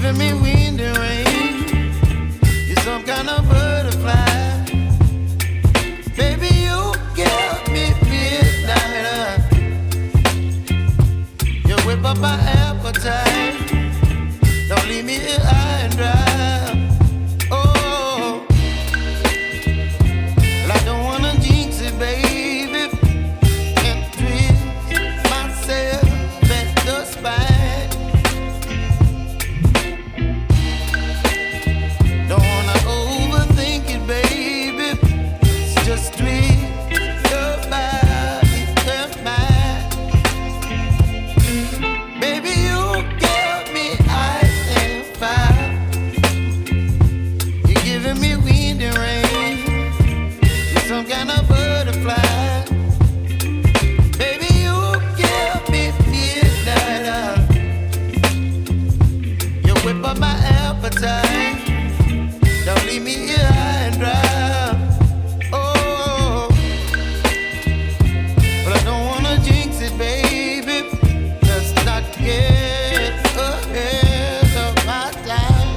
giving me wind and rain. You're some kind of butterfly. Baby, you give me midnight. You whip up my appetite. Don't leave me here high and dry. Oh, well, I don't wanna jinx it, baby, and twist myself at the spine. Don't wanna overthink it, baby. It's just twist your body and mine. Baby, you give me ice and fire. You're giving me wind and rain. You're some kind of butterfly. Baby, you give me midnight. You whip up my appetite. Don't leave me here high and dry. Oh, but I don't wanna jinx it, baby. Let's not get ahead of my time.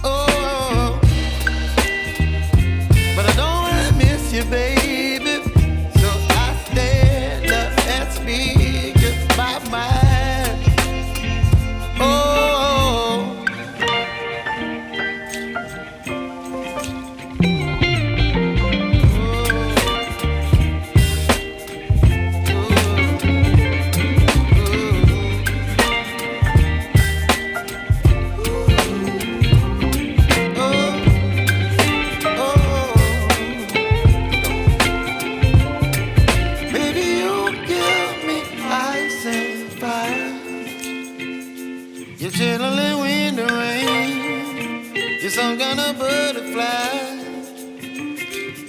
Oh, but I don't wanna miss you, baby. So I stand up and speak just my mind. Oh. Baby, you give me ice and fire. You're chilling wind and rain. You're some kind of butterfly.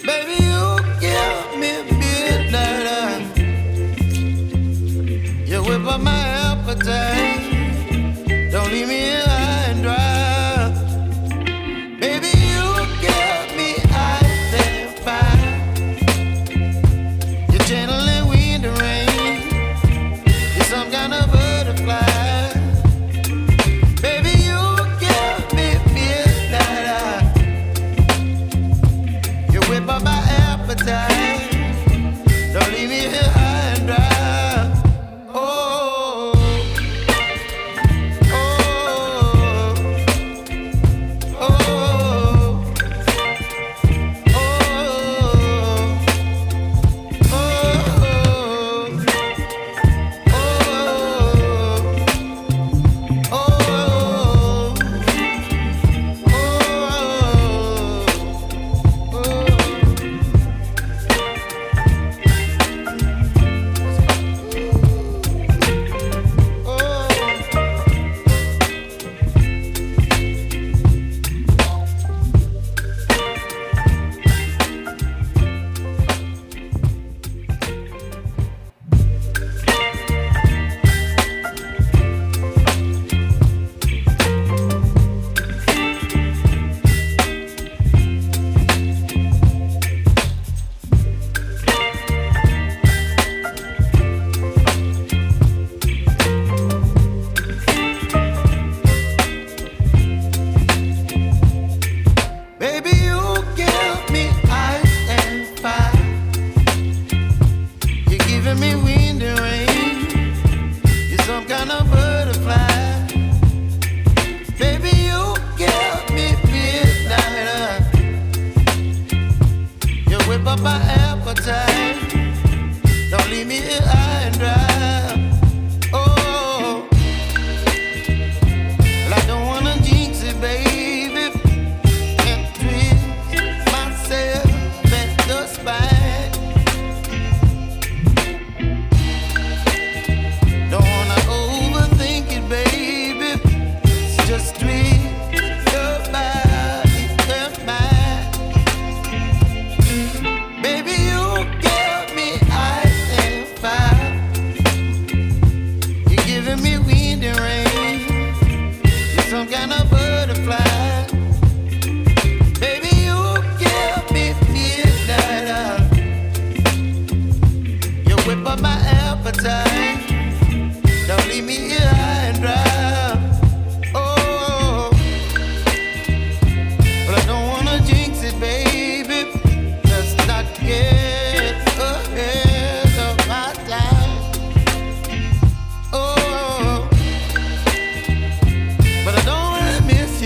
Baby, you give me midnight. You whip up my appetite. Don't leave me here high and dry. Baby, you give me ice and fire. You're channeling wind and rain. You're some kind of butterfly. Baby, you give me midnight. You whip up my appetite. Don't leave me here high and dry. Oh, oh,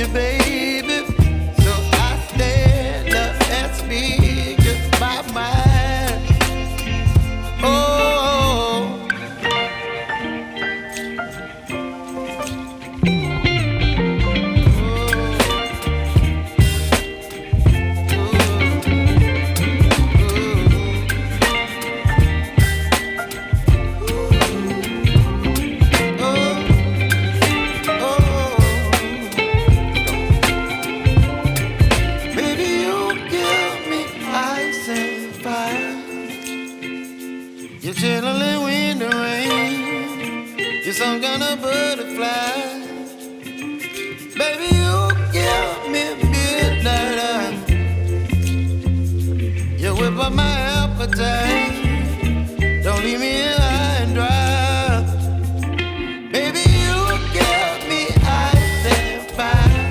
you, baby. So I stand up and speak my mind. Oh, baby, you give me ice and fire. You're chilling wind and rain. You're some kind of butterfly. Baby, you give me midnight. You whip up my appetite. Don't leave me here high and dry. Baby, you give me ice and fire.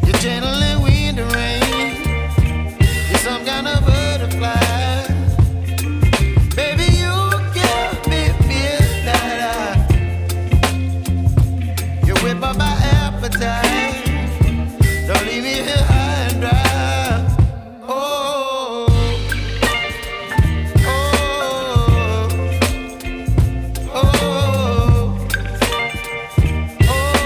You're channeling wind and rain. You're some kind of butterfly. Baby, you give me midnight. You whip up my appetite. Don't leave me here high and dry. Oh, oh, oh, oh,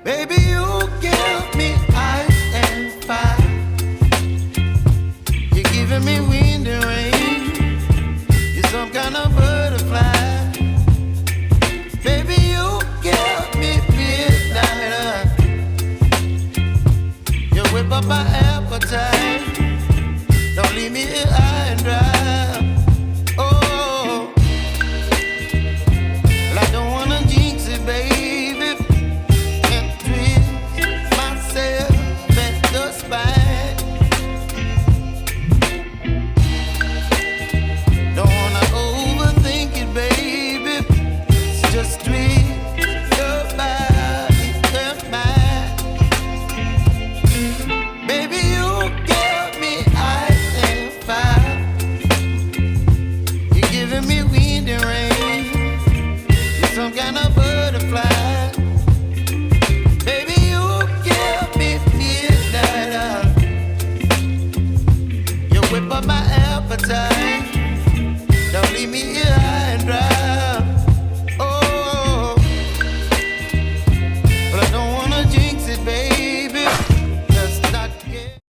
baby, you give me ice and fire. You're giving me wind and rain. You're some kind of butterfly. Baby, you give me midnight. You whip up my appetite. Don't leave me here high and dry.